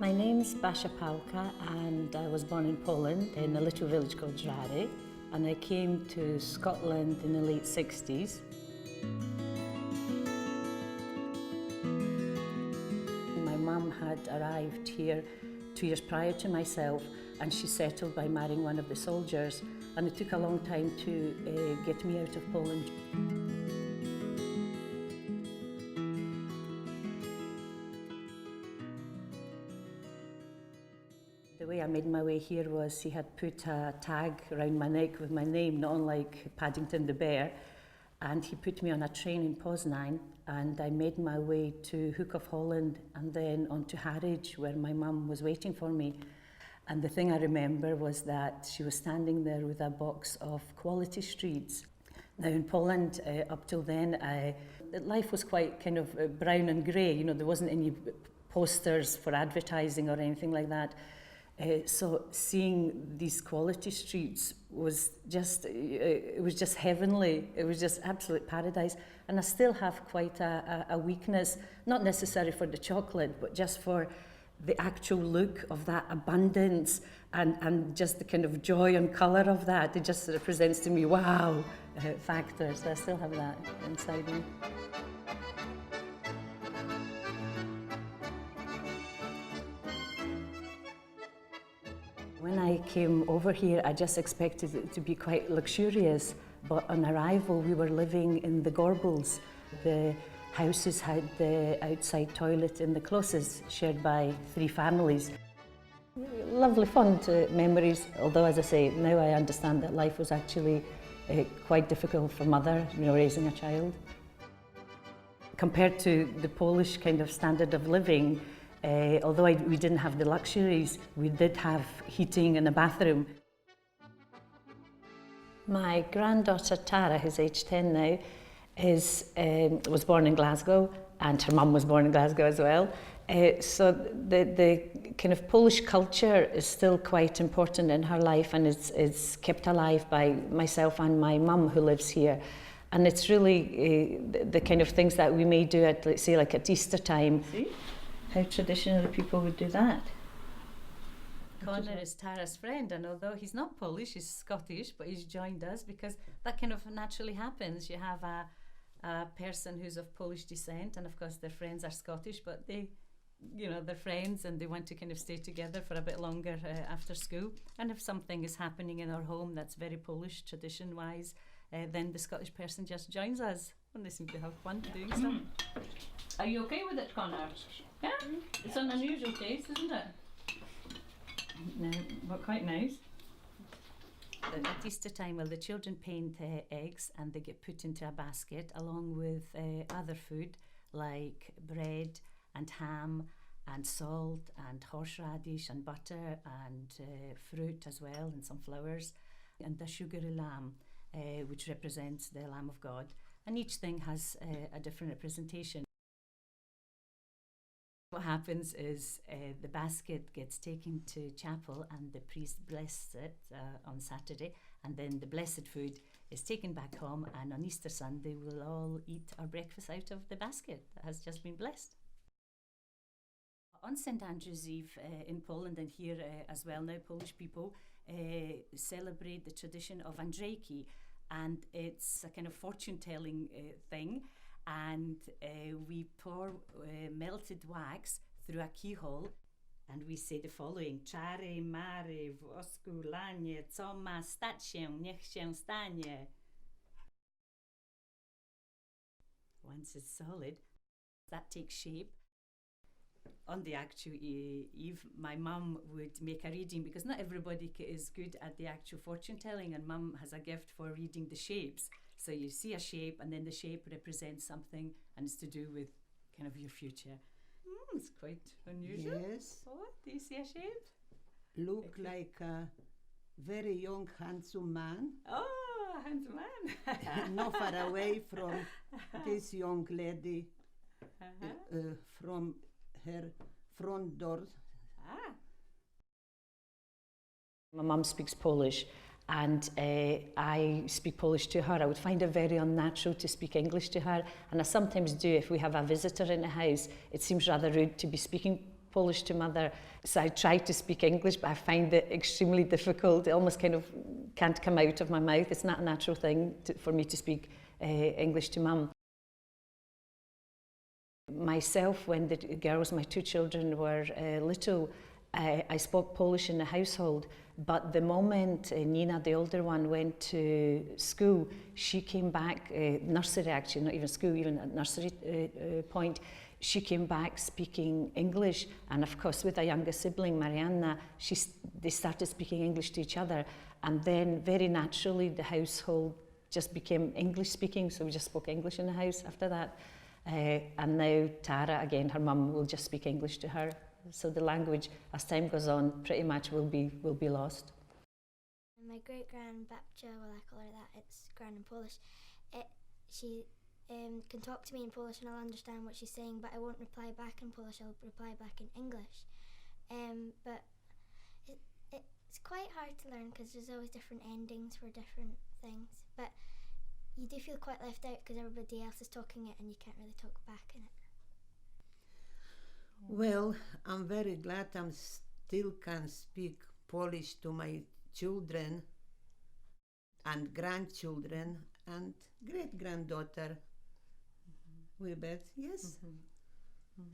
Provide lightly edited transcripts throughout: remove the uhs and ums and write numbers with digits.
My name's Basia and I was born in Poland in a little village called Żary, and I came to Scotland in the late 60s. My mum had arrived here 2 years prior to myself, and she settled by marrying one of the soldiers, and it took a long time to get me out of Poland. The way I made my way here was he had put a tag around my neck with my name, not unlike Paddington the Bear, and he put me on a train in Poznan, and I made my way to Hook of Holland and then on to Harwich, where my mum was waiting for me. And the thing I remember was that she was standing there with a box of Quality Streets. Now in Poland, up till then, life was quite kind of brown and grey. You know, there wasn't any posters for advertising or anything like that. So seeing these Quality Streets was just, it was just heavenly. It was just absolute paradise. And I still have quite a weakness, not necessarily for the chocolate, but just for the actual look of that abundance and just the kind of joy and colour of that. It just represents to me, wow, factors. So I still have that inside me. When I came over here, I just expected it to be quite luxurious, but on arrival we were living in the Gorbals. The houses had the outside toilet in the closets, shared by 3 families. Lovely, fun memories, although as I say, now I understand that life was actually quite difficult for mother, you know, raising a child. Compared to the Polish kind of standard of living, although we didn't have the luxuries, we did have heating and a bathroom. My granddaughter Tara, who's age 10 now, was born in Glasgow, and her mum was born in Glasgow as well. So the kind of Polish culture is still quite important in her life, and it's kept alive by myself and my mum who lives here. And it's really the kind of things that we may do at, let's say, like at Easter time. See how traditionally people would do that. Connor is Tara's friend, and although he's not Polish, he's Scottish, but he's joined us because that kind of naturally happens. You have a person who's of Polish descent, and of course their friends are Scottish, but they, you know, they're friends and they want to kind of stay together for a bit longer after school. And if something is happening in our home that's very Polish tradition-wise, then the Scottish person just joins us, and they seem to have fun doing so. Are you okay with it, Connor? Yeah? It's an unusual taste, isn't it? No, but quite nice. At Easter time, well, the children paint eggs and they get put into a basket along with other food like bread and ham and salt and horseradish and butter and fruit as well, and some flowers, and the sugary lamb, which represents the Lamb of God. And each thing has a different representation. What happens is the basket gets taken to chapel and the priest blesses it on Saturday, and then the blessed food is taken back home, and on Easter Sunday we'll all eat our breakfast out of the basket that has just been blessed. On St. Andrew's Eve in Poland and here as well now, Polish people celebrate the tradition of Andrzejki, and it's a kind of fortune-telling thing. And we pour melted wax through a keyhole, and we say the following: Czary, mary, wosku, lanie, co ma stać się, niech się stanie. Once it's solid, that takes shape. On the actual Eve, my mum would make a reading, because not everybody is good at the actual fortune telling, and mum has a gift for reading the shapes. So you see a shape, and then the shape represents something, and it's to do with kind of your future. It's quite unusual. Yes. Oh, do you see a shape? Look like a very young, handsome man. Oh, a handsome man. Not far away from this young lady, from her front door. Ah. My mum speaks Polish, and I speak Polish to her. I would find it very unnatural to speak English to her, and I sometimes do if we have a visitor in the house. It seems rather rude to be speaking Polish to mother. So I try to speak English, but I find it extremely difficult. It almost kind of can't come out of my mouth. It's not a natural thing for me to speak English to mum. Myself, when the girls, my 2 children, were little, I spoke Polish in the household, but the moment Nina, the older one, went to school, she came back, nursery actually, not even school, even at nursery point, she came back speaking English, and of course with a younger sibling, Marianna, they started speaking English to each other, and then very naturally the household just became English speaking, so we just spoke English in the house after that. And now Tara, again, her mum will just speak English to her. So the language, as time goes on, pretty much will be lost. My great-grand babcia, well I call her that, it's gran in Polish, she can talk to me in Polish and I'll understand what she's saying, but I won't reply back in Polish, I'll reply back in English. But it's quite hard to learn because there's always different endings for different things. But you do feel quite left out because everybody else is talking it and you can't really talk back in it. Well, I'm very glad I still can speak Polish to my children and grandchildren and great-granddaughter. We bet, yes.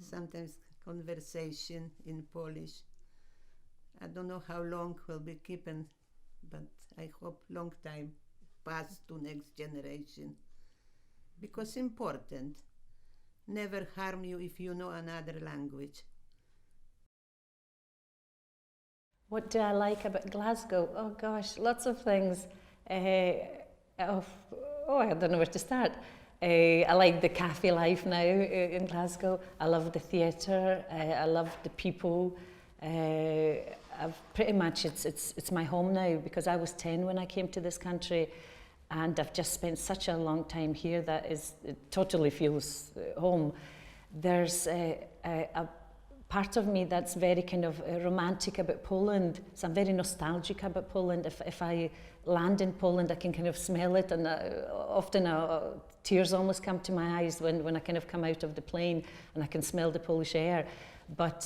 Sometimes conversation in Polish. I don't know how long we'll be keeping, but I hope long time pass to next generation. Because important. Never harm you if you know another language. What do I like about Glasgow? Oh gosh, lots of things. I don't know where to start. I like the cafe life now in Glasgow. I love the theatre. I love the people. I've pretty much it's my home now because I was 10 when I came to this country, and I've just spent such a long time here that it totally feels home. There's a part of me that's very kind of romantic about Poland, so I'm very nostalgic about Poland. If I land in Poland, I can kind of smell it, and often tears almost come to my eyes when I kind of come out of the plane and I can smell the Polish air. But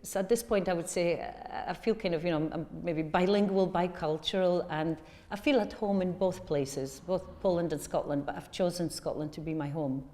so at this point I would say I feel kind of, I'm maybe bilingual, bicultural, and I feel at home in both places, both Poland and Scotland, but I've chosen Scotland to be my home.